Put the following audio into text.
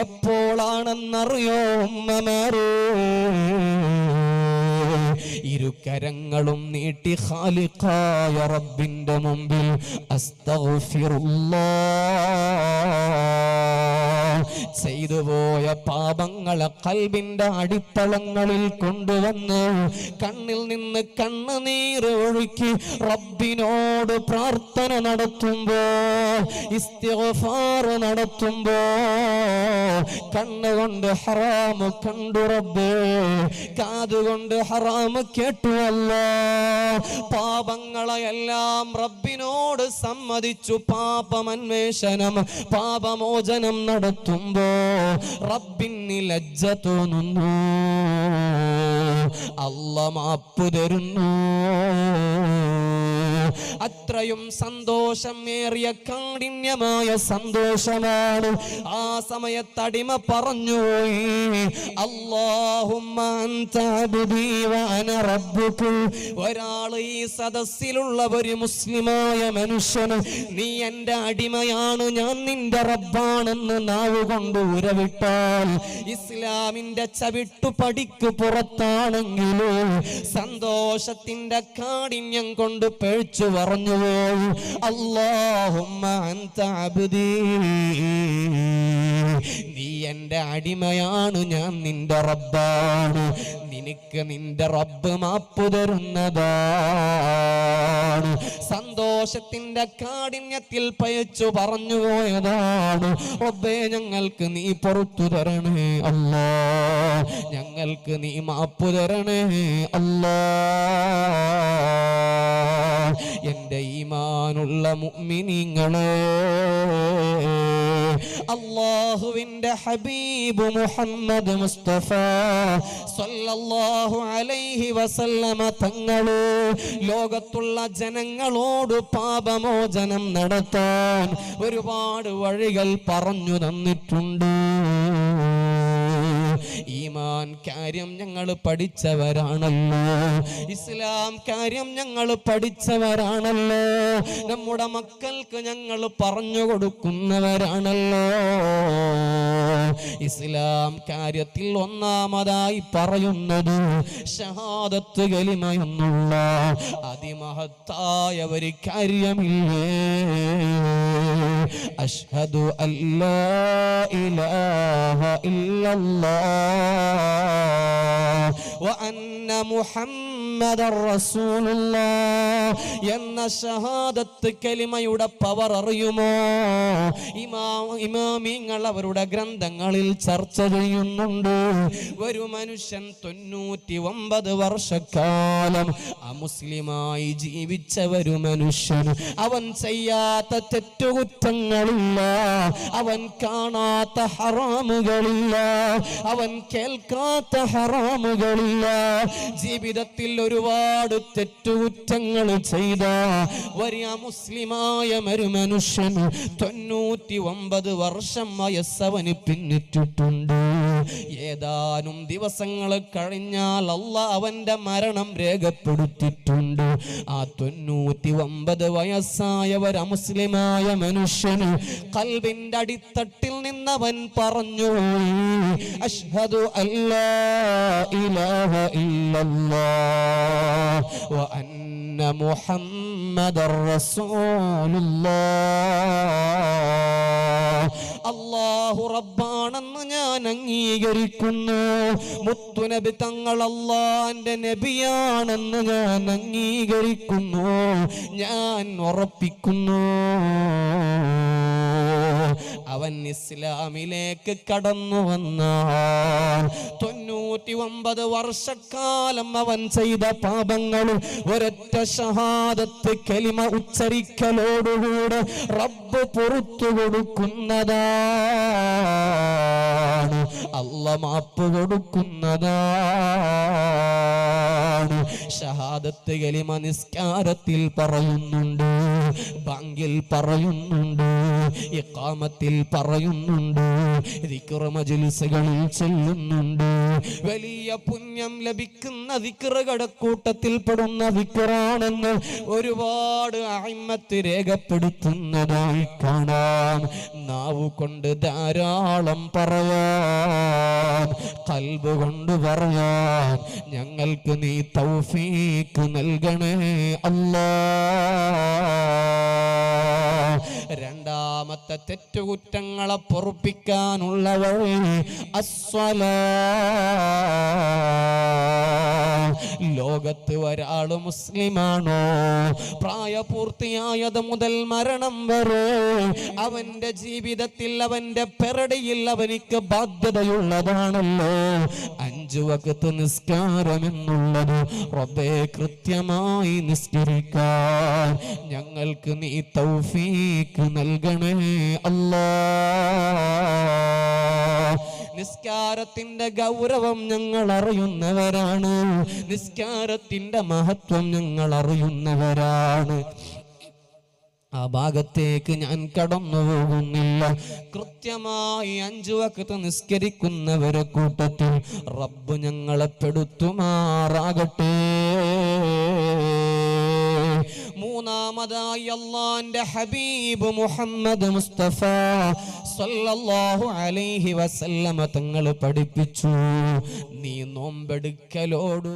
എപ്പോഴാണെന്നറിയോ ഉമ്മമാരേ? ഇരുകരങ്ങളും നീട്ടി ഖാലിഖായ റബ്ബിന്റെ മുമ്പിൽ അസ്തഗ്ഫിറുല്ലാഹ് ചെയ്തുപോയ പാപങ്ങളെ ഖൽബിന്റെ അടിത്തളങ്ങളിൽ കൊണ്ടുവന്ന് കണ്ണിൽ നിന്ന് കണ്ണുനീര് ഒഴുക്കി റബ്ബിനോട് പ്രാർത്ഥന നടത്തുമ്പോ, ഇസ്തിഗ്ഫാർ നടത്തുമ്പോ കണ്ണുകൊണ്ട് ഹറാമ് കണ്ടു റബ്ബേ, കാതുകൊണ്ട് ഹറാമ് കേട്ടു അല്ലാഹ്, പാപങ്ങളെയെല്ലാം റബ്ബിനോട് സമ്മതിച്ചു പാപമന്വേഷണം പാപമോചനം നടത്തുമ്പോ റബ്ബിന് ലജ്ജ തോന്നുന്നു, അല്ലാഹ് മാപ്പ് തരുന്നു. അത്രയും സന്തോഷമേറിയ കാഠിന്യമായ സന്തോഷമാണ്. ആ സമയത്ത് അടിമ പറഞ്ഞുപോയി, അല്ലാഹുമ്മ അൻത അബ്ദി വ അന റബ്ബുക. ഒരാൾ ഈ സദസ്സിലുള്ള ഒരു മുസ്ലിമായ മനുഷ്യന് നീ എൻ്റെ അടിമയാണ്, ഞാൻ നിന്റെ റബ്ബാണെന്ന് നാവ് കൊണ്ട് ഉരവിട്ടാൽ ഇസ്ലാമിന്റെ ചവിട്ടുപടിക്ക് പുറത്താണെങ്കിലും സന്തോഷത്തിന്റെ കാഠിന്യം കൊണ്ട് പേഴ്ച പറഞ്ഞുപോയി, അല്ലാഹുമ്മ അൻത അബ്ദി, നീ എൻ്റെ അടിമയാണ്, ഞാൻ നിന്റെ റബ്ബാണ്, നിനക്ക് നിന്റെ റബ്ബ് മാപ്പ് തരുന്നതാണ്. സന്തോഷത്തിന്റെ കാഠിന്യത്തിൽ പയച്ചു പറഞ്ഞു പോയതാണ്, റബ്ബേ ഞങ്ങൾക്ക് നീ പുറത്തു തരണേ അല്ലാഹ്, ഞങ്ങൾക്ക് നീ മാപ്പ് തരണേ അല്ലാഹ്. എൻ്റെ ഈമാനുള്ള മുഅ്മിനീങ്ങളെ, അല്ലാഹുവിന്റെ ഹബീബ് മുഹമ്മദ് മുസ്തഫ സല്ലല്ലാഹു അലൈഹി വസല്ലമ തങ്ങളെ ലോകത്തുള്ള ജനങ്ങളോട് പാപമോചനം നടത്താൻ ഒരുപാട് വഴികൾ പറഞ്ഞു തന്നിട്ടുണ്ട്. ഈമാൻ കാര്യം ഞങ്ങൾ പഠിച്ചവരാണല്ലോ, ഇസ്ലാം കാര്യം ഞങ്ങൾ പഠിച്ചവരാണല്ലോ, നമ്മുടെ മക്കൾക്ക് ഞങ്ങൾ പറഞ്ഞു കൊടുക്കുന്നവരാണല്ലോ. ഇസ്ലാം കാര്യത്തിൽ ഒന്നാമതായി പറയുന്നത് ഷഹാദത്ത് കലിമയെന്നുള്ള അതിമഹത്തായ ഒരു കാര്യമില്ലേ? അഷ്ഹദു അല്ലാ ഇലാഹ ഇല്ലല്ലാഹ് വ അന്ന മുഹമ്മദർ റസൂലുള്ളാഹ് എന്ന ഷഹാദത്ത് കലിമയുടെ പവർ അറിയുമോ? ഇമാമിങ്ങൾ അവരുടെ ഗ്രന്ഥങ്ങളിൽ ചർച്ച ചെയ്യുന്നുണ്ട്. ഒരു മനുഷ്യൻ 99 വർഷക്കാലം അമുസ്ലിമായി ജീവിച്ച ഒരു മനുഷ്യൻ, അവൻ ചെയ്യാത്ത തെറ്റുകുറ്റങ്ങളില്ല, അവൻ കാണാത്ത ഹറാമുകളില്ല, അവൻ കേൾക്കാത്ത ഹറാമുകളില്ല, ജീവിതത്തിൽ ഒരുപാട് തെറ്റുകുറ്റങ്ങൾ ചെയ്ത വലിയ മുസ്ലിമായ ഒരു മനുഷ്യൻ 99 വർഷം വയസ്സവന് പിന്നിട്ടിട്ടുണ്ട്. ഏതാനും ദിവസങ്ങൾ കഴിഞ്ഞാൽ അല്ലാഹ് അവന്റെ മരണം രേഖപ്പെടുത്തിയിട്ടുണ്ട്. ആ 99 വയസ്സായ ഒരു മുസ്ലിമായ മനുഷ്യന് ഖൽബിന്റെ അടിത്തട്ടിൽ നിന്നവൻ പറഞ്ഞു, അഷ്ഹദു അല്ലാ ഇലാഹ ഇല്ലല്ലാഹ് വ അന്ന മുഹമ്മദർ റസൂലുള്ളാഹ്. അല്ലാഹു റബ്ബാണെന്ന് ഞാൻ അംഗീകരിക്കുന്നു, മുത്തുനബി തങ്ങൾ അല്ലാഹുവിന്റെ നബിയാണെന്ന് ഞാൻ അംഗീകരിക്കുന്നു, ഞാൻ ഉറപ്പിക്കുന്നു. അവൻ ഇസ്ലാമിലേക്ക് കടന്നു വന്നാൽ 99 വർഷക്കാലം അവൻ ചെയ്ത പാപങ്ങൾ ഒരൊറ്റ ഷഹാദത്ത് കലിമ ഉച്ചരിക്കലോടുകൂടെ റബ്ബ് പുറത്തു കൊടുക്കുന്നതാണ്, അല്ലാഹ് മാപ്പ് കൊടുക്കുന്നതാണ്. ഷഹാദത്ത് കലിമ നിസ്കാരത്തിൽ പറയുന്നുണ്ട്, ബാങ്കിൽ പറയുന്നുണ്ട്, ഇഖാമത്തിൽ പറയുന്നുണ്ട്, ദിക്ർ മജ്ലിസുകളിൽ ചെല്ലുന്നുണ്ട്. വലിയ പുണ്യം ലഭിക്കുന്ന ദിക്റുകളുടെ കൂട്ടത്തിൽ പെടുന്ന ദിക്റാണെന്ന് ഒരുപാട് അഇമ്മത്ത് രേഖപ്പെടുത്തുന്നതായി കാണാം. നാവ് കൊണ്ട് ധാരാളം പറയാൻ, ഖൽബ് കൊണ്ട് പറയാൻ ഞങ്ങൾക്ക് നീ തൗഫീഖ് നൽകണേ അല്ലാഹ്. രണ്ടാമത്തെ തെറ്റുകുറ്റങ്ങളെ പൊറുപ്പിക്കാനുള്ള വഴി അസ്സലാ. ലോകത്ത് ഒരാള് മുസ്ലിമാണോ, പ്രായപൂർത്തിയായത് മുതൽ മരണം വരെ അവന്റെ ജീവിതത്തിൽ, അവന്റെ പെരടിയിൽ അവനിക്ക് ബാധ്യതയുള്ളതാണല്ലോ 5 വഖ്ത് നിസ്കാരം എന്നുള്ളത്. റബ്ബേ, കൃത്യമായി നിസ്കരിക്കാൻ ഞങ്ങൾക്ക് നീ തൗഫീഖ് നൽകണേ അല്ലാഹ്. നിസ്കാരത്തിന്റെ ഗൗരവം ഞങ്ങൾ അറിയുന്നവരാണ്, നിസ്കാരത്തിന്റെ മഹത്വം ഞങ്ങൾ അറിയുന്നവരാണ്. ആ ഭാഗത്തേക്ക് ഞാൻ കടന്നു പോകുന്നില്ല. കൃത്യമായി 5 വഖ്ത് നിസ്കരിക്കുന്നവരെ കൂട്ടത്തിൽ റബ്ബ് ഞങ്ങളെ പെടുത്തുമാറാകട്ടെ. മൂന്നാമതായി അല്ലാഹുവിന്റെ ഹബീബ് മുഹമ്മദ് മുസ്തഫ സല്ലല്ലാഹു അലൈഹി വസല്ലമ തങ്ങൾ പഠിപ്പിച്ചു, നീ നോമ്പെടുക്കലോടു